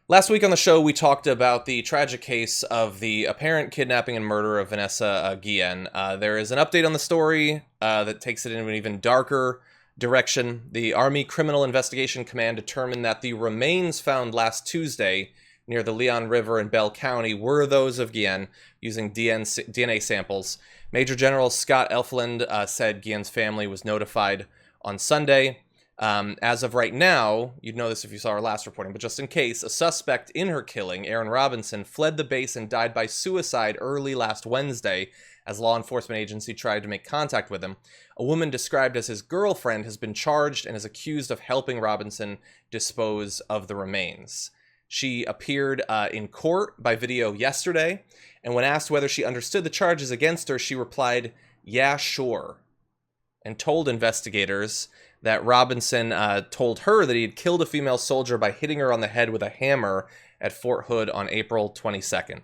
Last week on the show, we talked about the tragic case of the apparent kidnapping and murder of Vanessa Guillen. There is an update on the story that takes it in an even darker direction. The Army Criminal Investigation Command determined that the remains found last Tuesday near the Leon River in Bell County were those of Guillen using DNA samples. Major General Scott Efflandt said Guillen's family was notified on Sunday. As of right now, you'd know this if you saw our last reporting, but just in case, a suspect in her killing, Aaron Robinson, fled the base and died by suicide early last Wednesday as law enforcement agency tried to make contact with him. A woman described as his girlfriend has been charged and is accused of helping Robinson dispose of the remains. She appeared in court by video yesterday, and when asked whether she understood the charges against her, she replied, "Yeah, sure," and told investigators that Robinson told her that he had killed a female soldier by hitting her on the head with a hammer at Fort Hood on April 22nd.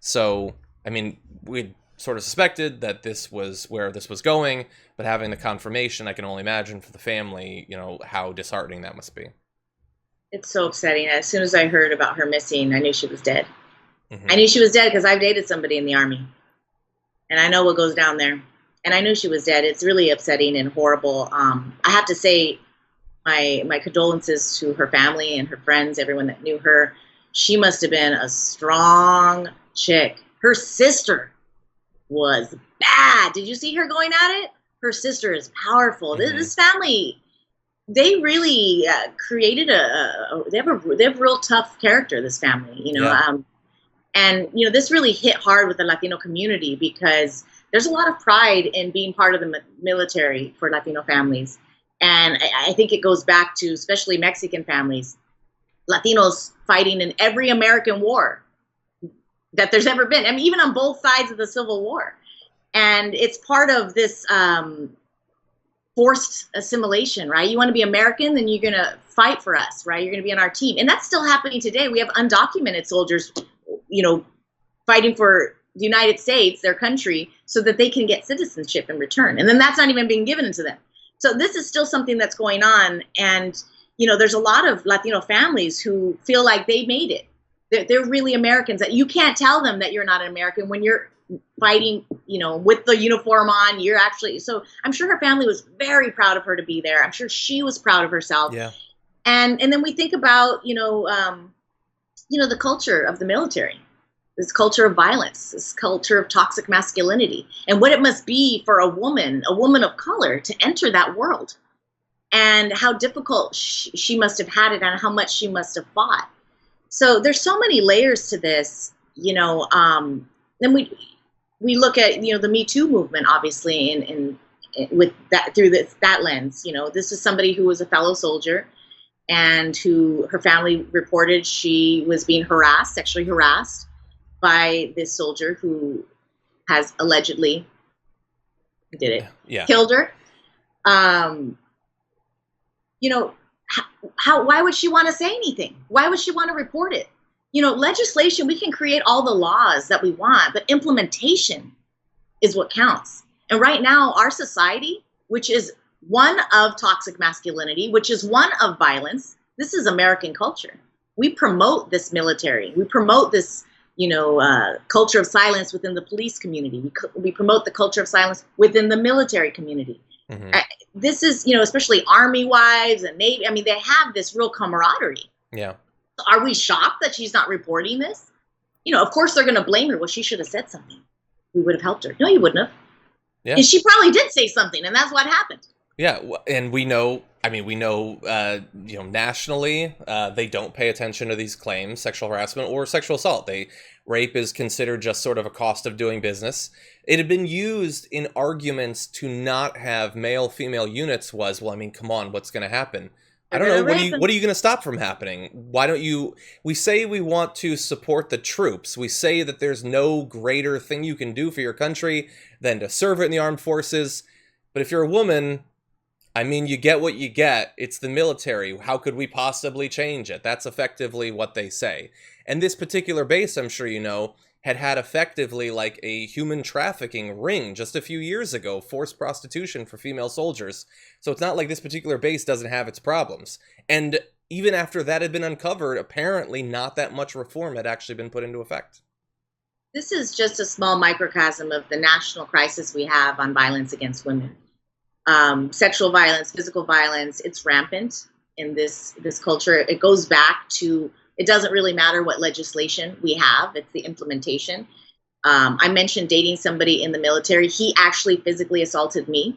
So, I mean, we sort of suspected that this was where this was going, but having the confirmation, I can only imagine for the family, how disheartening that must be. It's so upsetting. As soon as I heard about her missing, I knew she was dead. Mm-hmm. I knew she was dead because I've dated somebody in the Army, and I know what goes down there. And I knew she was dead. It's really upsetting and horrible. I have to say my condolences to her family and her friends, everyone that knew her. She must have been a strong chick. Her sister was bad. Did you see her going at it? Her sister is powerful. Mm-hmm. This family, they really created they have a real tough character, this family, Yeah. And this really hit hard with the Latino community because there's a lot of pride in being part of the military for Latino families. And I think it goes back to especially Mexican families, Latinos fighting in every American war that there's ever been. I mean, even on both sides of the Civil War. And it's part of this forced assimilation, right? You want to be American, then you're going to fight for us, right? You're going to be on our team. And that's still happening today. We have undocumented soldiers, fighting for the United States, their country, so that they can get citizenship in return. And then that's not even being given to them. So this is still something that's going on. And, there's a lot of Latino families who feel like they made it. They're really Americans. That you can't tell them that you're not an American when you're fighting, with the uniform on. You're actually, so I'm sure her family was very proud of her to be there. I'm sure she was proud of herself. Yeah. And then we think about, the culture of the military. This culture of violence, this culture of toxic masculinity, and what it must be for a woman of color, to enter that world, and how difficult she must have had it, and how much she must have fought. So there's so many layers to this, Then we look at the Me Too movement, obviously, in with that through that lens. This is somebody who was a fellow soldier, and who her family reported she was being sexually harassed by this soldier who has allegedly killed her. Why would she want to say anything? Why would she want to report it? Legislation, we can create all the laws that we want, but implementation is what counts. And right now, our society, which is one of toxic masculinity, which is one of violence, this is American culture. We promote this military. We promote this culture of silence within the police community. We promote the culture of silence within the military community. Mm-hmm. This is, especially Army wives and Navy. I mean, they have this real camaraderie. Yeah. Are we shocked that she's not reporting this? Of course they're going to blame her. Well, she should have said something. We would have helped her. No, you wouldn't have. Yeah. And she probably did say something, and that's what happened. Yeah, and we know, nationally, they don't pay attention to these claims, sexual harassment or sexual assault. Rape is considered just sort of a cost of doing business. It had been used in arguments to not have male-female units come on, what's going to happen? I don't know, what are you going to stop from happening? Why don't you, we say we want to support the troops. We say that there's no greater thing you can do for your country than to serve it in the armed forces. But if you're a woman, you get what you get. It's the military. How could we possibly change it? That's effectively what they say. And this particular base, I'm sure had effectively like a human trafficking ring just a few years ago, forced prostitution for female soldiers. So it's not like this particular base doesn't have its problems. And even after that had been uncovered, apparently not that much reform had actually been put into effect. This is just a small microcosm of the national crisis we have on violence against women. Sexual violence, physical violence, it's rampant in this culture. It goes back to, it doesn't really matter what legislation we have, it's the implementation. I mentioned dating somebody in the military. He actually physically assaulted me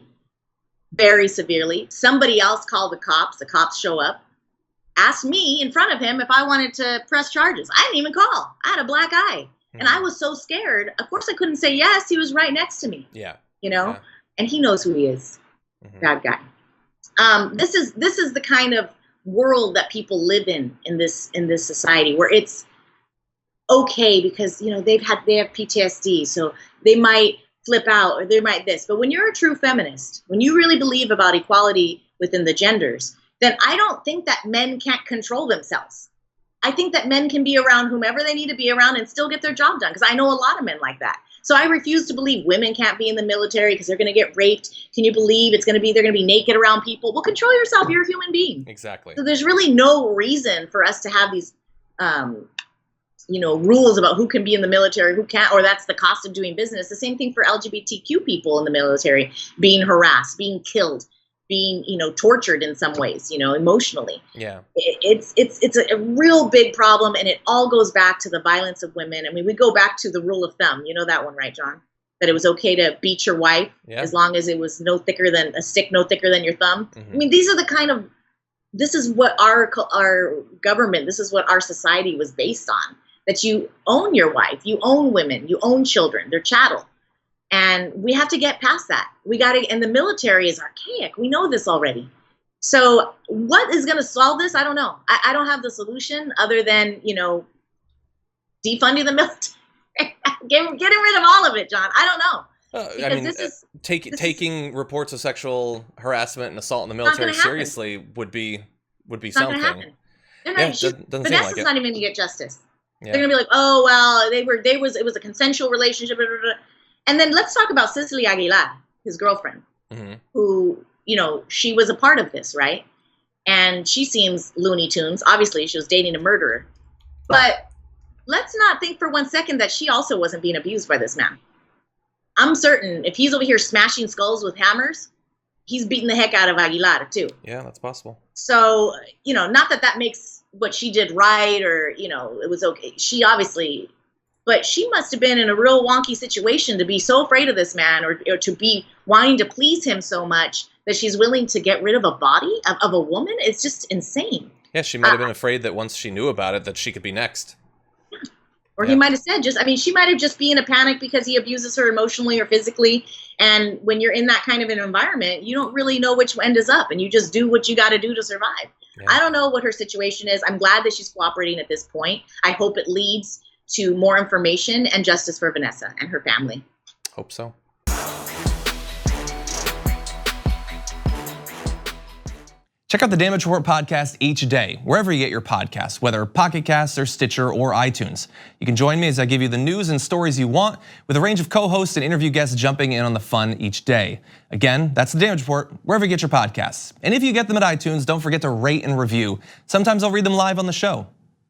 very severely. Somebody else called the cops show up, asked me in front of him if I wanted to press charges. I didn't even call. I had a black eye. And I was so scared. Of course I couldn't say yes. He was right next to me. Yeah. Yeah. And he knows who he is. Bad guy. This is the kind of world that people live in this society, where it's okay because they have PTSD, so they might flip out or they might this. But when you're a true feminist, when you really believe about equality within the genders, then I don't think that men can't control themselves. I think that men can be around whomever they need to be around and still get their job done, because I know a lot of men like that. So I refuse to believe women can't be in the military because they're going to get raped. Can you believe they're going to be naked around people? Well, control yourself. You're a human being. Exactly. So there's really no reason for us to have these, rules about who can be in the military, who can't, or that's the cost of doing business. The same thing for LGBTQ people in the military, being harassed, being killed, being, tortured in some ways, emotionally. Yeah. It's a real big problem, and it all goes back to the violence of women. I mean, we go back to the rule of thumb. You know that one, right, John? That it was okay to beat your wife as long as it was no thicker than your thumb. I mean, these are the kind of, this is what our government, this is what our society was based on, that you own your wife, you own women, you own children, they're chattel. And we have to get past that. And the military is archaic. We know this already. So what is going to solve this? I don't know. I don't have the solution other than, defunding the military. Getting rid of all of it, John. I don't know. Taking reports of sexual harassment and assault in the military seriously would be something. Vanessa's doesn't seem like it. not even going to get justice. Yeah. They're going to be like, oh, well, it was a consensual relationship. Blah, blah, blah. And then let's talk about Cicely Aguilar, his girlfriend, who, she was a part of this, right? And she seems Looney Tunes. Obviously, she was dating a murderer. But let's not think for 1 second that she also wasn't being abused by this man. I'm certain if he's over here smashing skulls with hammers, he's beating the heck out of Aguilar, too. Yeah, that's possible. So, not that makes what she did right or, it was okay. She obviously... But she must have been in a real wonky situation to be so afraid of this man or to be wanting to please him so much that she's willing to get rid of a body of a woman. It's just insane. Yeah, she might have been afraid that once she knew about it, that she could be next. Or he might have said she might have just been in a panic because he abuses her emotionally or physically. And when you're in that kind of an environment, you don't really know which end is up and you just do what you got to do to survive. Yeah. I don't know what her situation is. I'm glad that she's cooperating at this point. I hope it leads to more information and justice for Vanessa and her family. Hope so. Check out the Damage Report podcast each day, wherever you get your podcasts, whether Pocket Casts or Stitcher or iTunes. You can join me as I give you the news and stories you want, with a range of co-hosts and interview guests jumping in on the fun each day. Again, that's the Damage Report, wherever you get your podcasts. And if you get them at iTunes, don't forget to rate and review. Sometimes I'll read them live on the show.